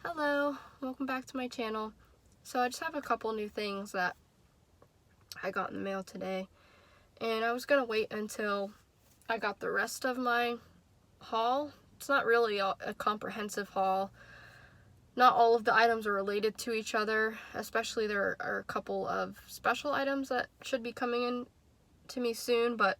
Hello, welcome back to my channel. So I just have a couple new things that I got in the mail today, and I was gonna wait until I got the rest of my haul. It's not really a comprehensive haul. Not all of the items are related to each other, especially there are a couple of special items that should be coming in to me soon, but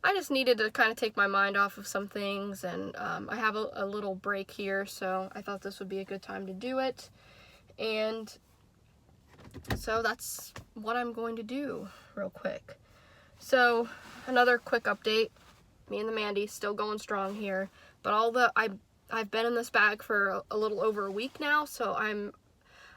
I just needed to kind of take my mind off of some things, and I have a little break here, so I thought this would be a good time to do it. And so that's what I'm going to do real quick. So another quick update, me and the Mandy still going strong here, but I've been in this bag for a little over a week now, so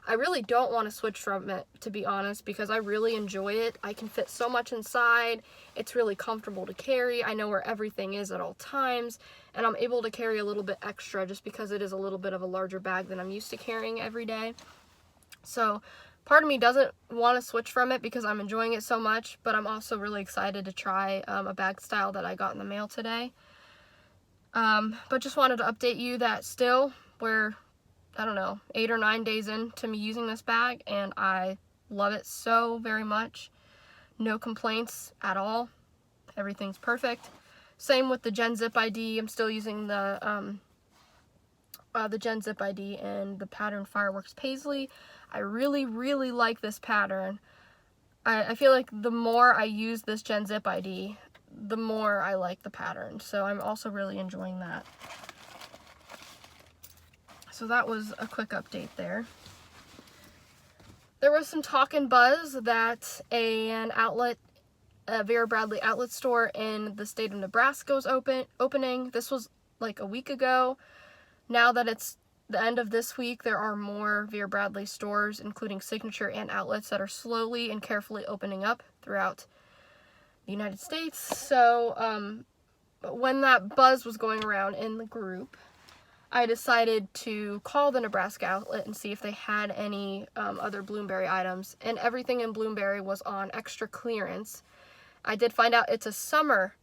I really don't want to switch from it, to be honest, because I really enjoy it. I can fit so much inside. It's really comfortable to carry. I know where everything is at all times, and I'm able to carry a little bit extra just because it is a little bit of a larger bag than I'm used to carrying every day. So part of me doesn't want to switch from it because I'm enjoying it so much, but I'm also really excited to try a bag style that I got in the mail today. But just wanted to update you that still we're, I don't know, 8 or 9 days into me using this bag, and I love it so very much. No complaints at all. Everything's perfect. Same with the Jen Zip ID. I'm still using the Jen Zip ID and the pattern Fireworks Paisley. I really, really like this pattern. I feel like the more I use this Jen Zip ID, the more I like the pattern. So I'm also really enjoying that. So that was a quick update there. There was some talk and buzz that a Vera Bradley outlet store in the state of Nebraska was opening. This was like a week ago. Now that it's the end of this week, there are more Vera Bradley stores, including signature and outlets, that are slowly and carefully opening up throughout the United States. So when that buzz was going around in the group, I decided to call the Nebraska outlet and see if they had any other Bloomberry items, and everything in Bloomberry was on extra clearance. I did find out it's a summer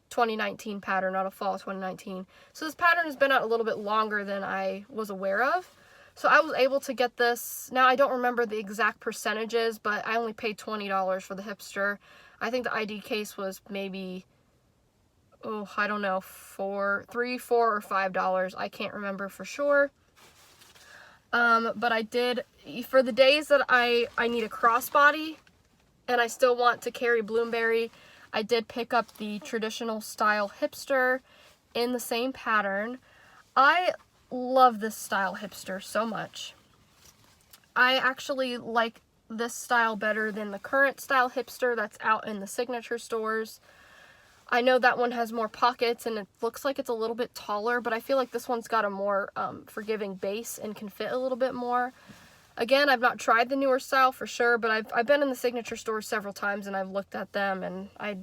2019 pattern, not a fall 2019. So this pattern has been out a little bit longer than I was aware of. So I was able to get this. Now I don't remember the exact percentages, but I only paid $20 for the hipster. I think the ID case was maybe, oh, I don't know, $3, $4, or $5. I can't remember for sure. But I did, for the days that I need a crossbody and I still want to carry Bloomberry, I did pick up the traditional style hipster in the same pattern. I love this style hipster so much. I actually like this style better than the current style hipster that's out in the signature stores. I know that one has more pockets and it looks like it's a little bit taller, but I feel like this one's got a more forgiving base and can fit a little bit more. Again, I've not tried the newer style for sure, but I've been in the signature stores several times and I've looked at them, and I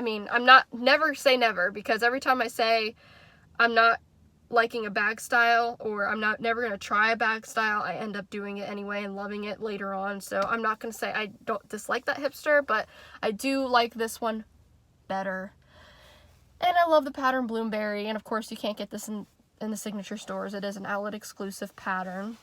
mean, never say never, because every time I say I'm not liking a bag style, or I'm never going to try a bag style, I end up doing it anyway and loving it later on. So I'm not going to say I don't dislike that hipster, but I do like this one better. And I love the pattern Bloomberry, and of course you can't get this in the signature stores. It is an outlet exclusive pattern.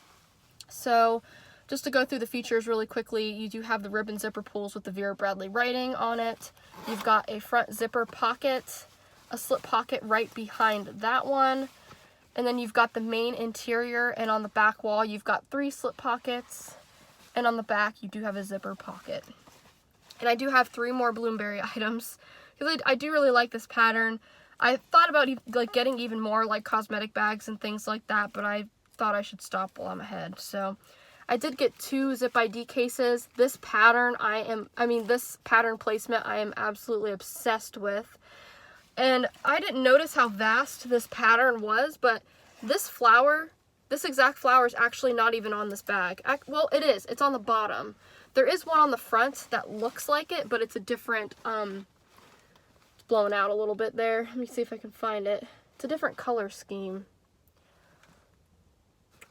So just to go through the features really quickly, you do have the ribbon zipper pulls with the Vera Bradley writing on it. You've got a front zipper pocket, a slip pocket right behind that one, and then you've got the main interior, and on the back wall you've got 3 slip pockets, and on the back you do have a zipper pocket. And I do have 3 more Bloomberry items because I do really like this pattern. I thought about like getting even more like cosmetic bags and things like that, but I thought I should stop while I'm ahead. So I did get 2 Zip ID cases. This pattern this pattern placement I am absolutely obsessed with. And I didn't notice how vast this pattern was, but this exact flower is actually not even on this bag. Well, it is. It's on the bottom. There is one on the front that looks like it, but it's a different, it's blown out a little bit there. Let me see if I can find it. It's a different color scheme.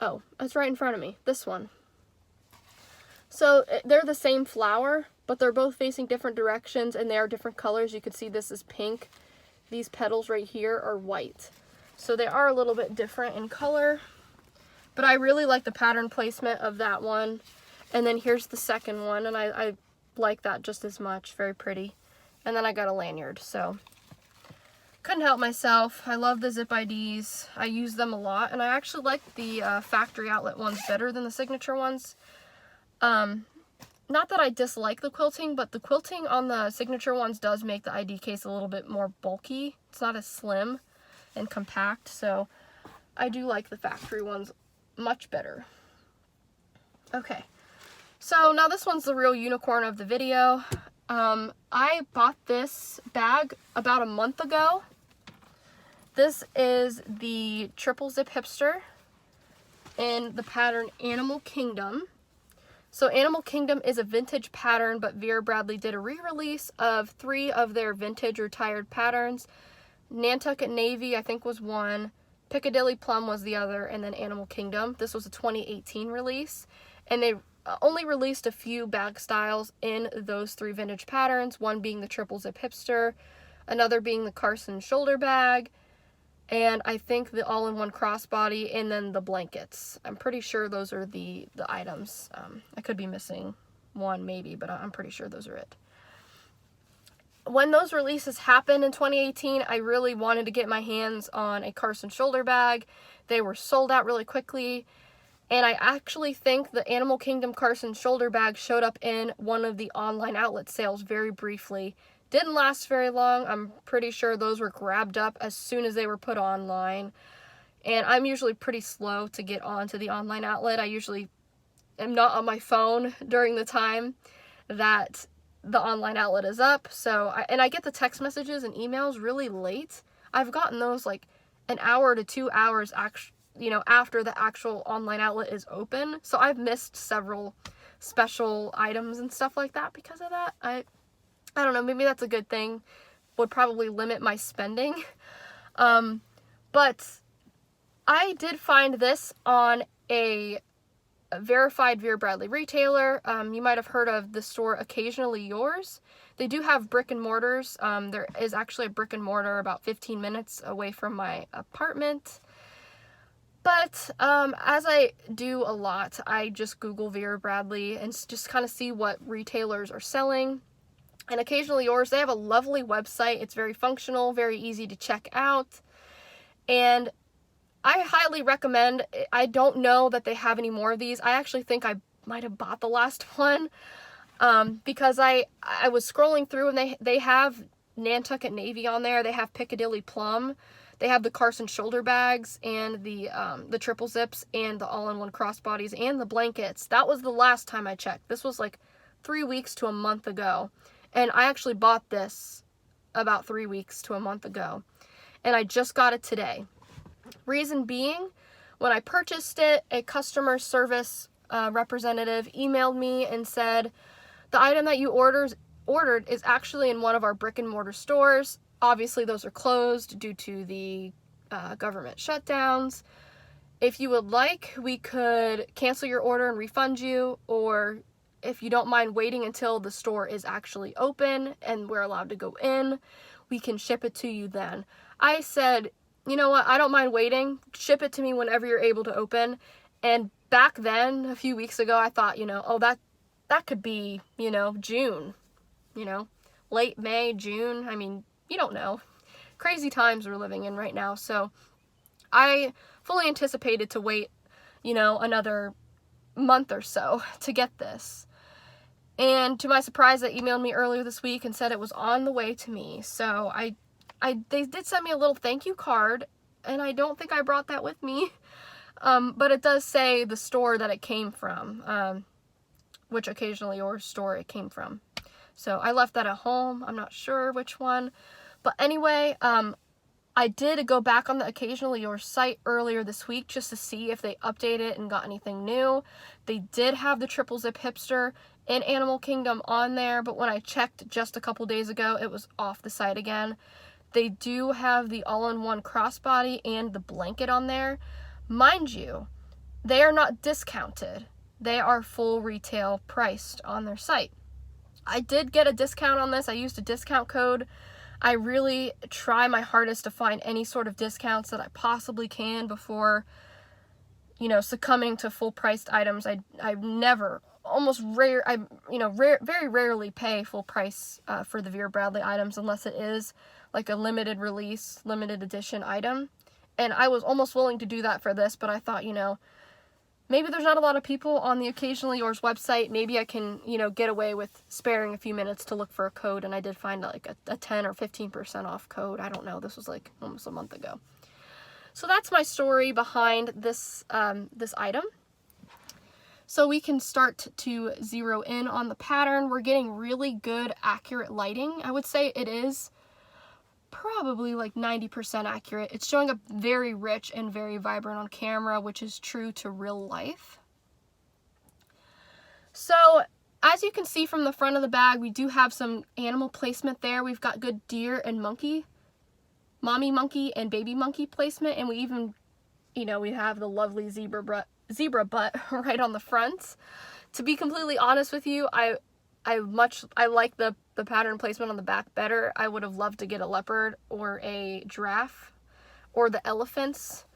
Oh, it's right in front of me. This one. So they're the same flower, but they're both facing different directions, and they are different colors. You can see this is pink. These petals right here are white. So they are a little bit different in color. But I really like the pattern placement of that one. And then here's the second one, and I like that just as much. Very pretty. And then I got a lanyard, so couldn't help myself. I love the zip IDs. I use them a lot, and I actually like the factory outlet ones better than the signature ones. Not that I dislike the quilting, but the quilting on the signature ones does make the ID case a little bit more bulky. It's not as slim and compact, so I do like the factory ones much better. Okay, so now this one's the real unicorn of the video. I bought this bag about a month ago. This is the Triple Zip Hipster in the pattern Animal Kingdom. So Animal Kingdom is a vintage pattern, but Vera Bradley did a re-release of 3 of their vintage retired patterns. Nantucket Navy, I think, was one. Piccadilly Plum was the other, and then Animal Kingdom. This was a 2018 release, and they only released a few bag styles in those 3 vintage patterns, one being the Triple Zip Hipster, another being the Carson shoulder bag, and I think the all-in-one crossbody, and then the blankets. I'm pretty sure those are the items. I could be missing one maybe, but I'm pretty sure those are it. When those releases happened in 2018, I really wanted to get my hands on a Carson shoulder bag. They were sold out really quickly, and I actually think the Animal Kingdom Carson shoulder bag showed up in one of the online outlet sales very briefly. Didn't last very long. I'm pretty sure those were grabbed up as soon as they were put online. And I'm usually pretty slow to get onto the online outlet. I usually am not on my phone during the time that the online outlet is up. So, I get the text messages and emails really late. I've gotten those like an hour to 2 hours after the actual online outlet is open. So I've missed several special items and stuff like that because of that. I don't know, maybe that's a good thing. Would probably limit my spending. But I did find this on a verified Vera Bradley retailer. You might have heard of the store Occasionally Yours. They do have brick and mortars. There is actually a brick and mortar about 15 minutes away from my apartment. But as I do a lot, I just Google Vera Bradley and just kind of see what retailers are selling. And Occasionally Yours, they have a lovely website. It's very functional, very easy to check out. And I highly recommend. I don't know that they have any more of these. I actually think I might have bought the last one because I was scrolling through, and they have Nantucket Navy on there. They have Piccadilly Plum. They have the Carson shoulder bags and the triple zips and the all-in-one crossbodies and the blankets. That was the last time I checked. This was like 3 weeks to a month ago. And I actually bought this about 3 weeks to a month ago. And I just got it today. Reason being, when I purchased it, a customer service representative emailed me and said, the item that you ordered is actually in one of our brick and mortar stores. Obviously, those are closed due to the government shutdowns. If you would like, we could cancel your order and refund you, or if you don't mind waiting until the store is actually open and we're allowed to go in, we can ship it to you then. I said, you know what, I don't mind waiting. Ship it to me whenever you're able to open. And back then, a few weeks ago, I thought, oh, that could be, June, late May, June. I mean, you don't know. Crazy times we're living in right now. So I fully anticipated to wait, another month or so to get this. And to my surprise, they emailed me earlier this week and said it was on the way to me. So they did send me a little thank you card, and I don't think I brought that with me. But it does say the store that it came from, which Occasionally Yours store it came from. So I left that at home. I'm not sure which one. But anyway, I did go back on the Occasionally Yours site earlier this week just to see if they updated and got anything new. They did have the Triple Zip Hipster in Animal Kingdom on there, but when I checked just a couple days ago, it was off the site again. They do have the all-in-one crossbody and the blanket on there. Mind you, they are not discounted. They are full retail priced on their site. I did get a discount on this. I used a discount code. I really try my hardest to find any sort of discounts that I possibly can before you know, succumbing to full priced items. I never, almost rare, I, you know, very rarely pay full price for the Vera Bradley items unless it is like a limited release, limited edition item. And I was almost willing to do that for this, but I thought, you know, maybe there's not a lot of people on the Occasionally Yours website. Maybe I can, you know, get away with sparing a few minutes to look for a code. And I did find like a 10 or 15% off code. I don't know. This was like almost a month ago. So that's my story behind this, this item. So we can start to zero in on the pattern. We're getting really good, accurate lighting. I would say it is probably like 90% accurate. It's showing up very rich and very vibrant on camera, which is true to real life. So as you can see from the front of the bag, we do have some animal placement there. We've got good deer and monkey, mommy monkey and baby monkey placement, and we even, you know, we have the lovely zebra butt right on the front. To be completely honest with you, I like the pattern placement on the back better. I would have loved to get a leopard or a giraffe or the elephants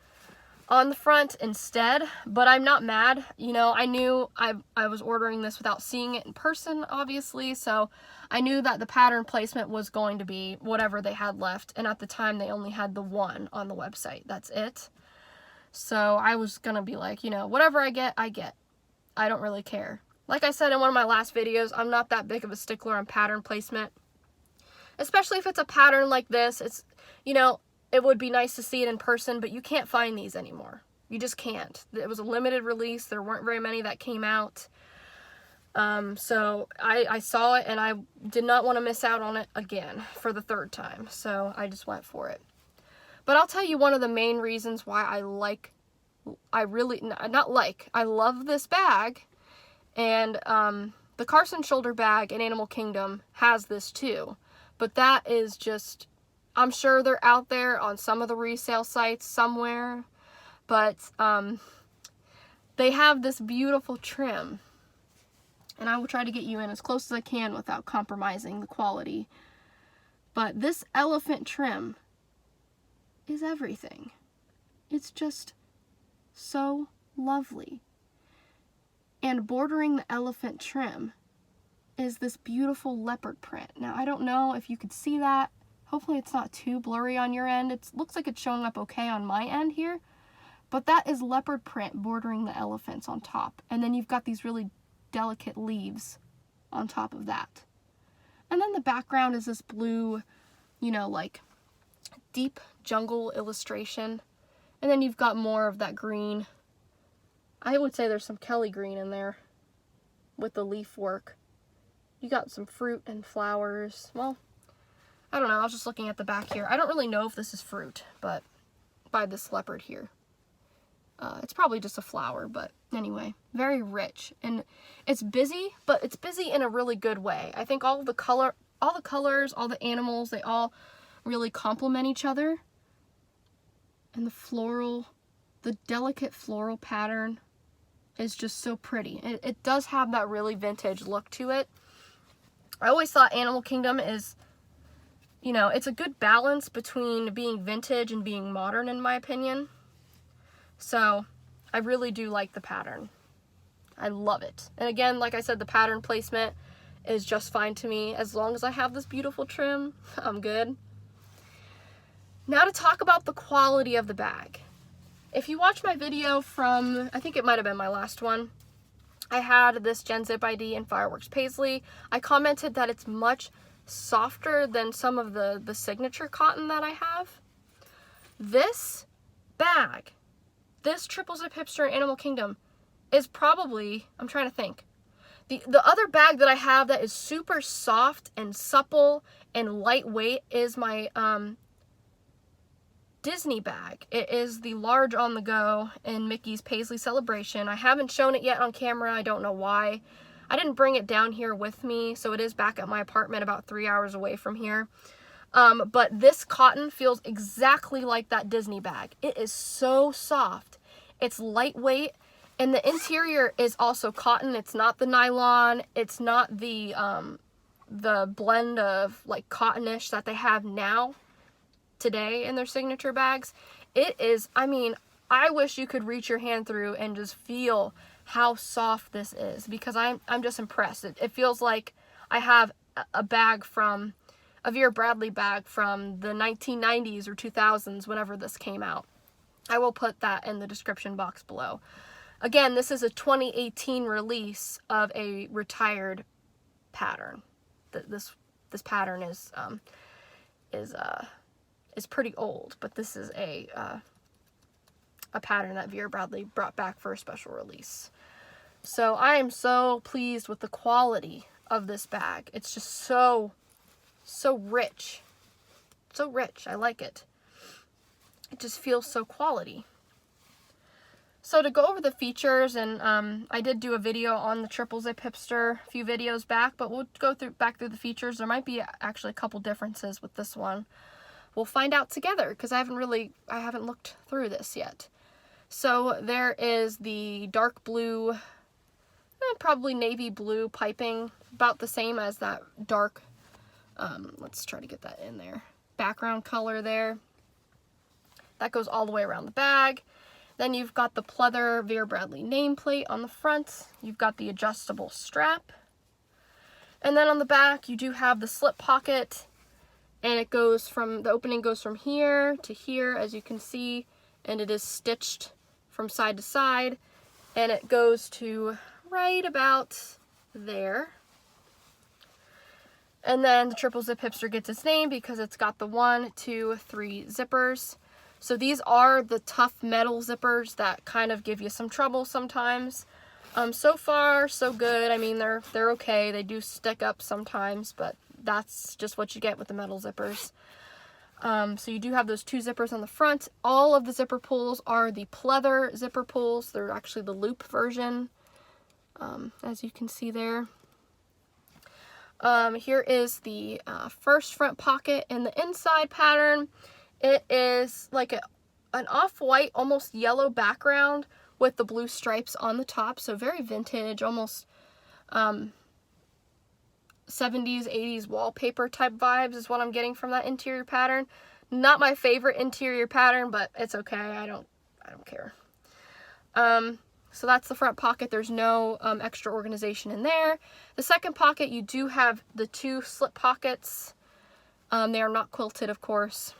on the front instead, but I'm not mad. You know, I knew I was ordering this without seeing it in person, obviously, so I knew that the pattern placement was going to be whatever they had left, and at the time they only had the one on the website. That's it. So I was gonna be like, you know, whatever I get, I get. I don't really care. Like I said in one of my last videos, I'm not that big of a stickler on pattern placement. Especially if it's a pattern like this. It's, you know, it would be nice to see it in person, but you can't find these anymore. You just can't. It was a limited release. There weren't very many that came out. So I saw it and I did not want to miss out on it again for the third time. So I just went for it. But I'll tell you one of the main reasons why I love this bag. And the Carson shoulder bag in Animal Kingdom has this too. But that is just, I'm sure they're out there on some of the resale sites somewhere. But they have this beautiful trim. And I will try to get you in as close as I can without compromising the quality. But this elephant trim is everything. It's just so lovely. And bordering the elephant trim is this beautiful leopard print. Now, I don't know if you could see that. Hopefully it's not too blurry on your end. It looks like it's showing up okay on my end here. But that is leopard print bordering the elephants on top. And then you've got these really delicate leaves on top of that. And then the background is this blue, you know, like deep jungle illustration. And then you've got more of that green. I would say there's some Kelly green in there with the leaf work. You got some fruit and flowers. Well, I don't know. I was just looking at the back here. I don't really know if this is fruit, but by this leopard here. It's probably just a flower, but anyway, very rich. And it's busy, but it's busy in a really good way. I think all the colors, all the animals, they all really complement each other. And the floral, the delicate floral pattern is just so pretty. It does have that really vintage look to it. I always thought Animal Kingdom is, you know, it's a good balance between being vintage and being modern, in my opinion. So I really do like the pattern. I love it. And again, like I said, the pattern placement is just fine to me. As long as I have this beautiful trim, I'm good. Now to talk about the quality of the bag. If you watch my video from, I think it might have been my last one, I had this Jen Zip ID in Fireworks Paisley. I commented that it's much softer than some of the signature cotton that I have. This bag, this Triple Zip Hipster in Animal Kingdom, is probably, I'm trying to think, the other bag that I have that is super soft and supple and lightweight is my Disney bag. It is the large on the go in Mickey's Paisley Celebration. I haven't shown it yet on camera. I don't know why. I didn't bring it down here with me, so it is back at my apartment about 3 hours away from here. But this cotton feels exactly like that Disney bag. It is so soft. It's lightweight, and the interior is also cotton. It's not the nylon. It's not the blend of like cottonish that they have now today in their signature bags. It is, I mean, I wish you could reach your hand through and just feel how soft this is, because I'm just impressed. It feels like I have a bag from, a Vera Bradley bag from the 1990s or 2000s, whenever this came out. I will put that in the description box below. Again, this is a 2018 release of a retired pattern. This pattern is pretty old, but this is a pattern that Vera Bradley brought back for a special release. So I am so pleased with the quality of this bag. It's just so rich. So rich. I like it. It just feels so quality. So to go over the features, and I did do a video on the Triple Zip Hipster a few videos back, but we'll go back through the features. There might be actually a couple differences with this one. We'll find out together, because I haven't looked through this yet. So there is the dark blue, probably navy blue piping, about the same as that dark, let's try to get that in there, background color there. That goes all the way around the bag. Then you've got the pleather Vera Bradley nameplate on the front. You've got the adjustable strap. And then on the back, you do have the slip pocket, and it goes from, the opening goes from here to here, as you can see, and it is stitched from side to side, and it goes to right about there. And then the Triple Zip Hipster gets its name because it's got the 1, 2, 3 zippers. So these are the tough metal zippers that kind of give you some trouble sometimes. So far, so good. I mean, they're okay. They do stick up sometimes, but that's just what you get with the metal zippers. So you do have those 2 zippers on the front. All of the zipper pulls are the pleather zipper pulls. They're actually the loop version, as you can see there. Here is the first front pocket in the inside pattern. It is like an off-white, almost yellow background with the blue stripes on the top. So very vintage, almost 70s, 80s wallpaper type vibes is what I'm getting from that interior pattern. Not my favorite interior pattern, but it's okay. I don't care. So that's the front pocket. There's no extra organization in there. The second pocket, you do have the 2 slip pockets. They are not quilted, of course.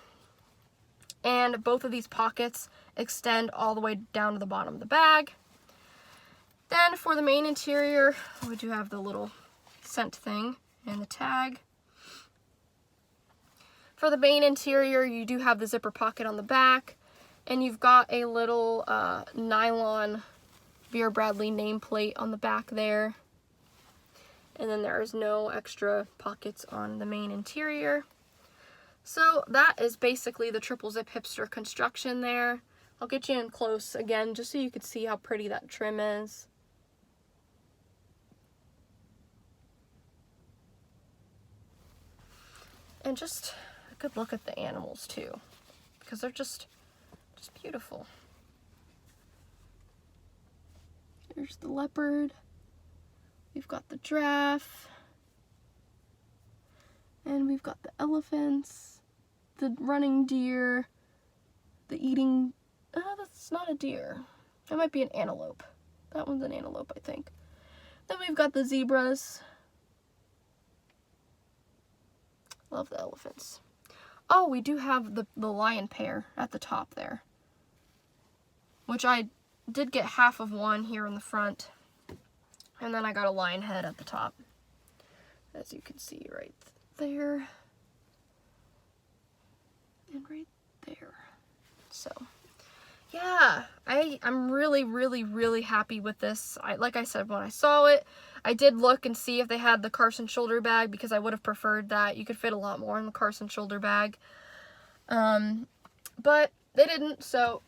And both of these pockets extend all the way down to the bottom of the bag. Then for the main interior, we do have the little scent thing and the tag. For the main interior, you do have the zipper pocket on the back, and you've got a little nylon Vera Bradley nameplate on the back there. And then there is no extra pockets on the main interior. So that is basically the Triple Zip Hipster construction there. I'll get you in close again just so you can see how pretty that trim is. And just a good look at the animals too, because they're just beautiful. There's the leopard. We've got the giraffe. And we've got the elephants. The running deer, the eating, that's not a deer. That might be an antelope. That one's an antelope, I think. Then we've got the zebras. Love the elephants. Oh, we do have the lion pair at the top there, which I did get half of one here in the front. And then I got a lion head at the top, as you can see right there. And right there. So yeah, I'm really happy with this. Like I said, when I saw it, I did look and see if they had the Carson shoulder bag, because I would have preferred that. You could fit a lot more in the Carson shoulder bag, but they didn't. So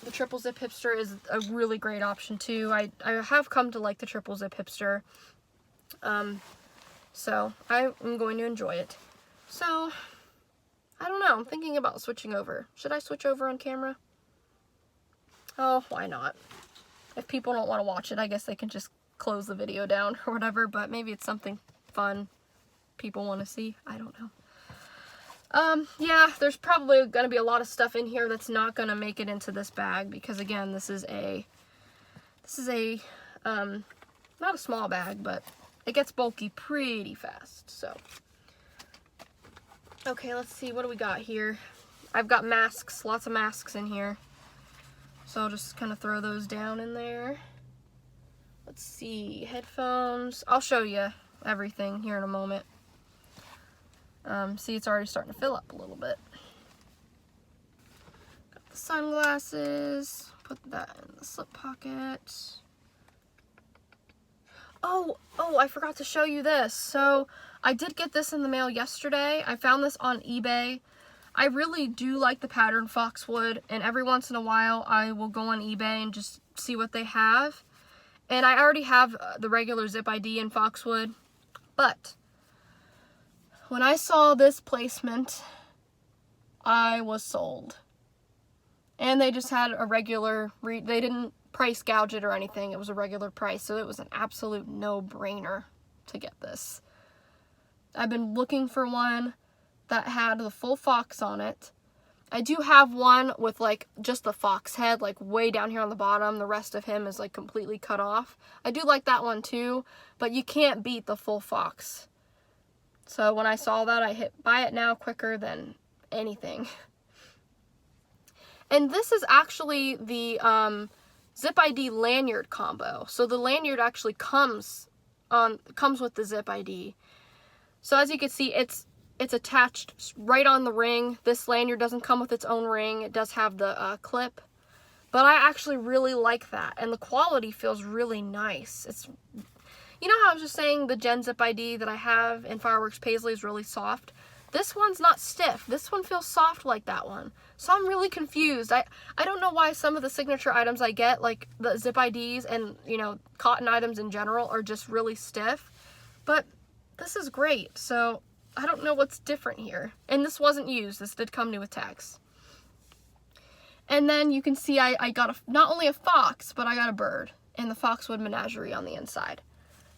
the Triple Zip Hipster is a really great option too. I have come to like the Triple Zip Hipster, so I'm going to enjoy it. So I don't know, I'm thinking about switching over. Should I switch over on camera? Oh, why not? If people don't want to watch it, I guess they can just close the video down or whatever, but maybe it's something fun people want to see. I don't know. Yeah, there's probably going to be a lot of stuff in here that's not going to make it into this bag because, again, this is a, not a small bag, but it gets bulky pretty fast, so. Okay, let's see, what do we got here? I've got masks, lots of masks in here. So I'll just kind of throw those down in there. Let's see, headphones. I'll show you everything here in a moment. See, it's already starting to fill up a little bit. Got the sunglasses. Put that in the slip pocket. Oh, I forgot to show you this. So I did get this in the mail yesterday. I found this on eBay. I really do like the pattern Foxwood, and every once in a while I will go on eBay and just see what they have. And I already have the regular Zip ID in Foxwood, but when I saw this placement, I was sold. And they just had a regular, they didn't price gouge it or anything. It was a regular price, so it was an absolute no-brainer to get this. I've been looking for one that had the full fox on it. I do have one with like just the fox head, like way down here on the bottom. The rest of him is like completely cut off. I do like that one too, but you can't beat the full fox. So when I saw that, I hit buy it now quicker than anything. And this is actually the Zip ID Lanyard combo. So the lanyard actually comes with the Zip ID. So as you can see, it's attached right on the ring. This lanyard doesn't come with its own ring. It does have the clip. But I actually really like that. And the quality feels really nice. It's, you know how I was just saying the Jen Zip ID that I have in Fireworks Paisley is really soft? This one's not stiff. This one feels soft like that one. So I'm really confused. I don't know why some of the signature items I get, like the Zip IDs and, you know, cotton items in general, are just really stiff. But this is great. So I don't know what's different here. And this wasn't used. This did come new with tags. And then you can see I got not only a fox, but I got a bird and the Foxwood menagerie on the inside.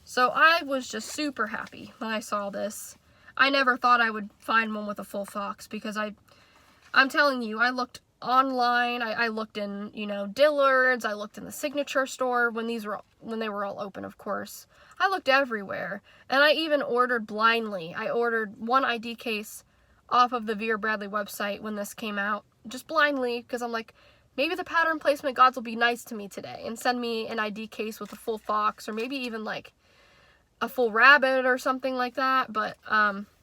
So I was just super happy when I saw this. I never thought I would find one with a full fox because I'm telling you, I looked online, I looked in, you know, Dillard's, I looked in the signature store when they were all open, of course. I looked everywhere, and I even ordered blindly. I ordered one ID case off of the Vera Bradley website when this came out, just blindly, because I'm like, maybe the pattern placement gods will be nice to me today and send me an ID case with a full fox, or maybe even like a full rabbit or something like that. But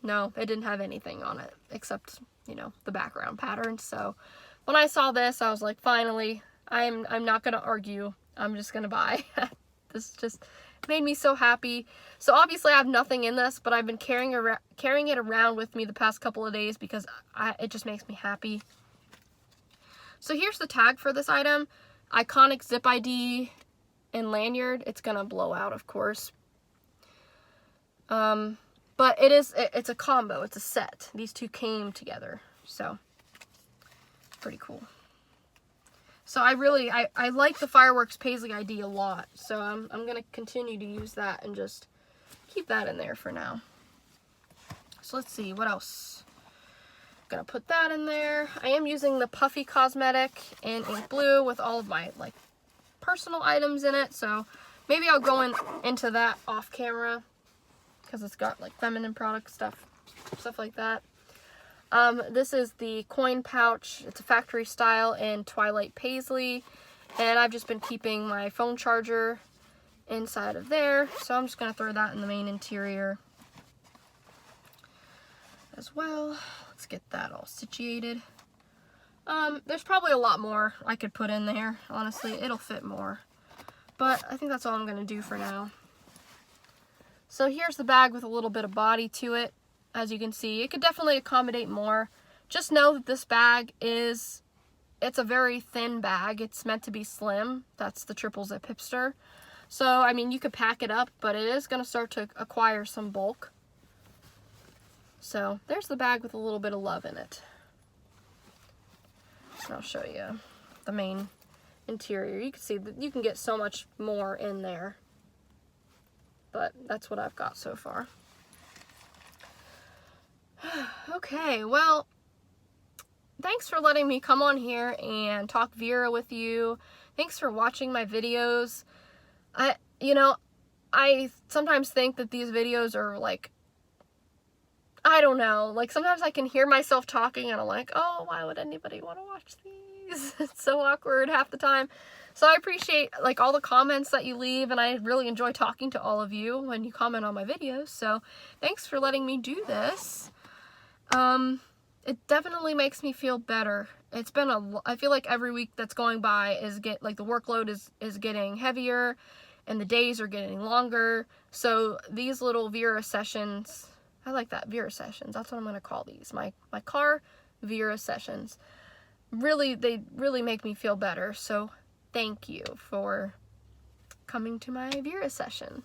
no, it didn't have anything on it except, you know, the background pattern. So when I saw this, I was like, finally, I'm not gonna argue. I'm just gonna buy. This just made me so happy. So obviously I have nothing in this, but I've been carrying it around with me the past couple of days because it just makes me happy. So here's the tag for this item. Iconic Zip ID and lanyard. It's gonna blow out, of course. But it's a combo. It's a set. These two came together. So pretty cool. So I like the Fireworks Paisley ID a lot. So I'm going to continue to use that and just keep that in there for now. So let's see, what else? I'm going to put that in there. I am using the Puffy Cosmetic in ink blue with all of my like personal items in it. So maybe I'll go into that off camera because it's got like feminine product stuff like that. This is the coin pouch. It's a factory style in Twilight Paisley, and I've just been keeping my phone charger inside of there, so I'm just going to throw that in the main interior as well. Let's get that all situated. There's probably a lot more I could put in there. Honestly, it'll fit more, but I think that's all I'm going to do for now. So here's the bag with a little bit of body to it. As you can see, it could definitely accommodate more. Just know that this bag it's a very thin bag. It's meant to be slim. That's the Triple Zip Hipster. So, I mean, you could pack it up, but it is going to start to acquire some bulk. So, there's the bag with a little bit of love in it. And I'll show you the main interior. You can see that you can get so much more in there. But that's what I've got so far. Okay, well, thanks for letting me come on here and talk Vera with you. Thanks for watching my videos. I sometimes think that these videos are like, I don't know, like sometimes I can hear myself talking and I'm like, oh, why would anybody want to watch these? It's so awkward half the time. So I appreciate like all the comments that you leave, and I really enjoy talking to all of you when you comment on my videos. So thanks for letting me do this. It definitely makes me feel better. It's been I feel like every week that's going by the workload is getting heavier and the days are getting longer. So these little Vera sessions, I like that, Vera sessions. That's what I'm going to call these. My car Vera sessions. They really make me feel better. So thank you for coming to my Vera session.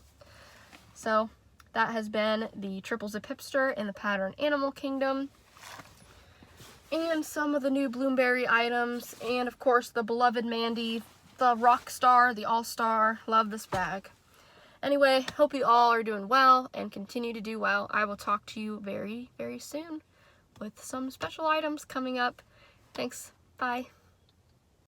So that has been the Triple Zip Hipster in the pattern Animal Kingdom. And some of the new Bloomberry items. And of course the beloved Mandy, the rock star, the all-star. Love this bag. Anyway, hope you all are doing well and continue to do well. I will talk to you very, very soon with some special items coming up. Thanks. Bye.